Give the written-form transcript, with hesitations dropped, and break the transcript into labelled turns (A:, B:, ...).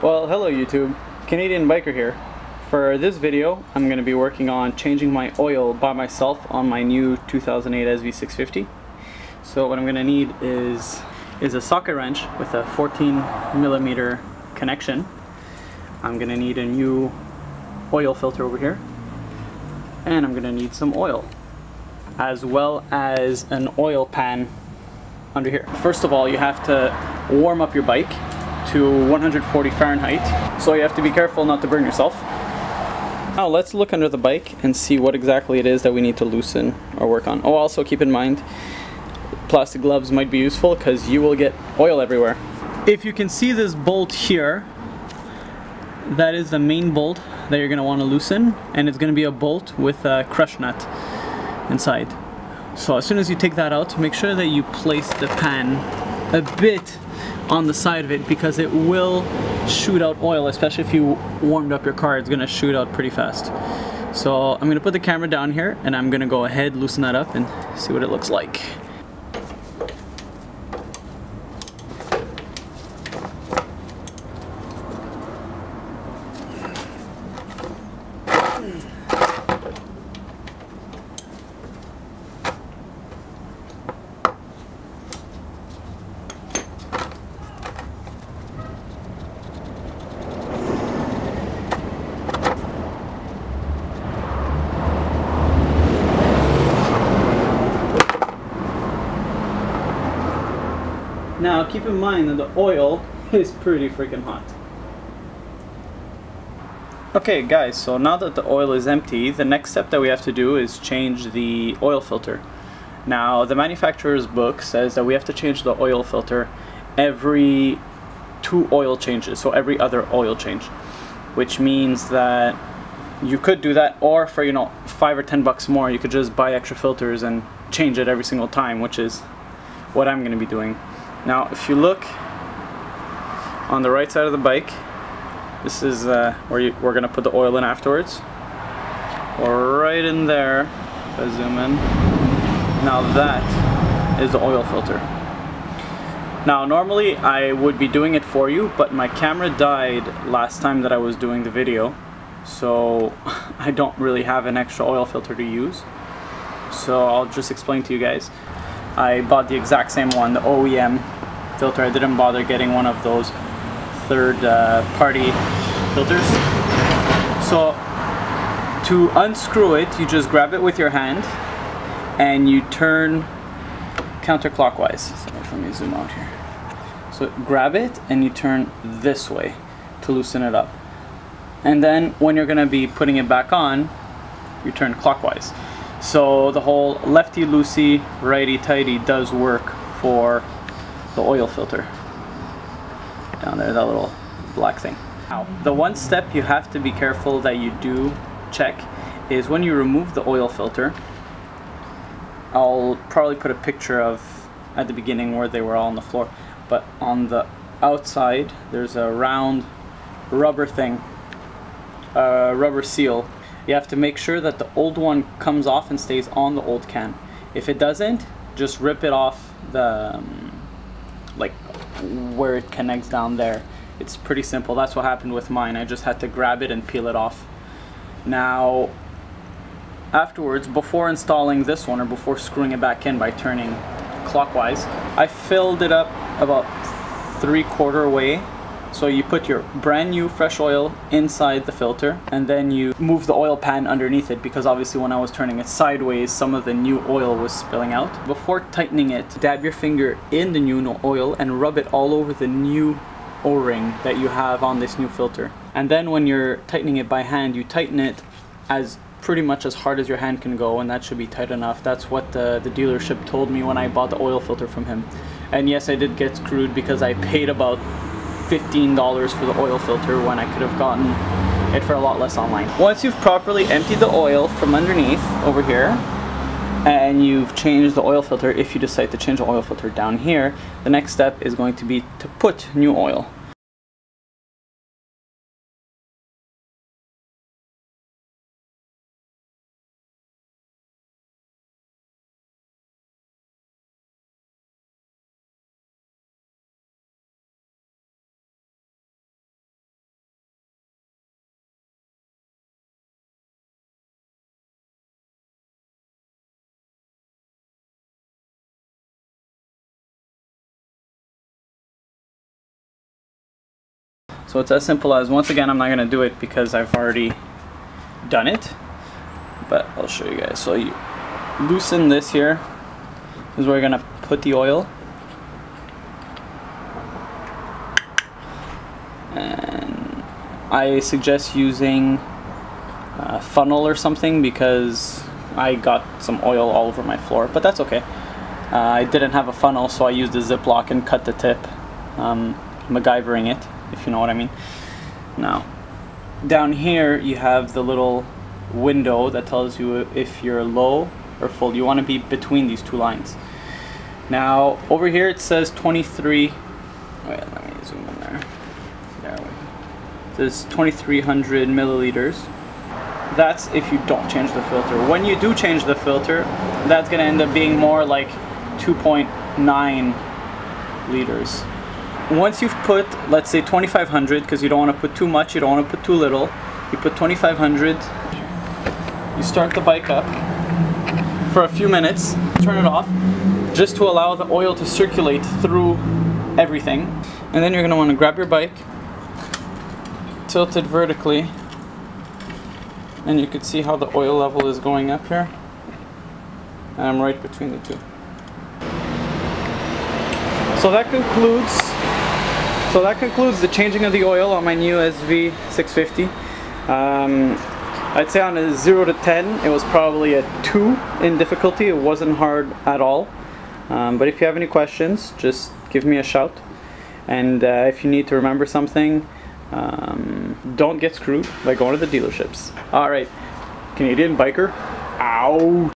A: Well, hello YouTube, Canadian Biker here. For this video, I'm going to be working on changing my oil by myself on my new 2008 SV650. So what I'm going to need is a socket wrench with a 14mm connection. I'm going to need a new oil filter over here, and I'm going to need some oil, as well as an oil pan under here. First of all, you have to warm up your bike to 140 Fahrenheit, so you have to be careful not to burn yourself. Now let's look under the bike and see what exactly it is that we need to loosen or work on. Oh, also keep in mind, plastic gloves might be useful because you will get oil everywhere. If you can see this bolt here, that is the main bolt that you're going to want to loosen, and it's going to be a bolt with a crush nut inside. So as soon as you take that out, make sure that you place the pan a bit on the side of it, because it will shoot out oil, especially if you warmed up your car. It's going to shoot out pretty fast. So I'm going to put the camera down here and I'm going to go ahead, loosen that up and see what it looks like. Now keep in mind that the oil is pretty freaking hot. Okay guys, so now that the oil is empty, the next step that we have to do is change the oil filter. Now the manufacturer's book says that we have to change the oil filter every 2 oil changes, so every other oil change, which means that you could do that, or for, you know, $5 or $10 more, you could just buy extra filters and change it every single time, which is what I'm going to be doing. Now if you look on the right side of the bike, this is where we're going to put the oil in afterwards. Or right in there, if I zoom in, now that is the oil filter. Now normally I would be doing it for you, but my camera died last time that I was doing the video, so I don't really have an extra oil filter to use. So I'll just explain to you guys. I bought the exact same one, the OEM filter. I didn't bother getting one of those third-party filters. So to unscrew it, you just grab it with your hand and you turn counterclockwise. So let me zoom out here. So grab it and you turn this way to loosen it up. And then when you're going to be putting it back on, you turn clockwise. So the whole lefty-loosey, righty-tighty does work for the oil filter. Down there, that little black thing. Now, the one step you have to be careful that you do check is when you remove the oil filter. I'll probably put a picture of at the beginning where they were all on the floor, but on the outside there's a round rubber thing, rubber seal. You have to make sure that the old one comes off and stays on the old can. If it doesn't, just rip it off the like where it connects down there. It's pretty simple. That's what happened with mine. I just had to grab it and peel it off. Now afterwards, before installing this one, or before screwing it back in by turning clockwise, I filled it up about 3/4 way. So you put your brand new fresh oil inside the filter, and then you move the oil pan underneath it, because obviously when I was turning it sideways, some of the new oil was spilling out. Before tightening it, dab your finger in the new oil and rub it all over the new O-ring that you have on this new filter. And then when you're tightening it by hand, you tighten it as pretty much as hard as your hand can go, and that should be tight enough. That's what the dealership told me when I bought the oil filter from him. And yes, I did get screwed because I paid about $15 for the oil filter when I could have gotten it for a lot less online. Once you've properly emptied the oil from underneath over here, and you've changed the oil filter, if you decide to change the oil filter down here, the next step is going to be to put new oil. So it's as simple as, once again, I'm not going to do it because I've already done it, but I'll show you guys. So you loosen this here. This is where you're going to put the oil. And I suggest using a funnel or something because I got some oil all over my floor, but that's okay. I didn't have a funnel, so I used a Ziploc and cut the tip, MacGyvering it, if you know what I mean. Now, down here you have the little window that tells you if you're low or full. You want to be between these two lines. Now, over here it says 23. Wait, let me zoom in there. There we go. It says 2300 milliliters. That's if you don't change the filter. When you do change the filter, that's going to end up being more like 2.9 liters. Once you've put, let's say 2500, because you don't want to put too much, you don't want to put too little, you put 2500, you start the bike up for a few minutes, turn it off, just to allow the oil to circulate through everything. And then you're going to want to grab your bike, tilt it vertically, and you can see how the oil level is going up here. And I'm right between the two. So that concludes the changing of the oil on my new SV650. I'd say on a 0 to 10, it was probably a 2 in difficulty. It wasn't hard at all. But if you have any questions, just give me a shout. And if you need to remember something, don't get screwed by going to the dealerships. Alright, Canadian biker, out.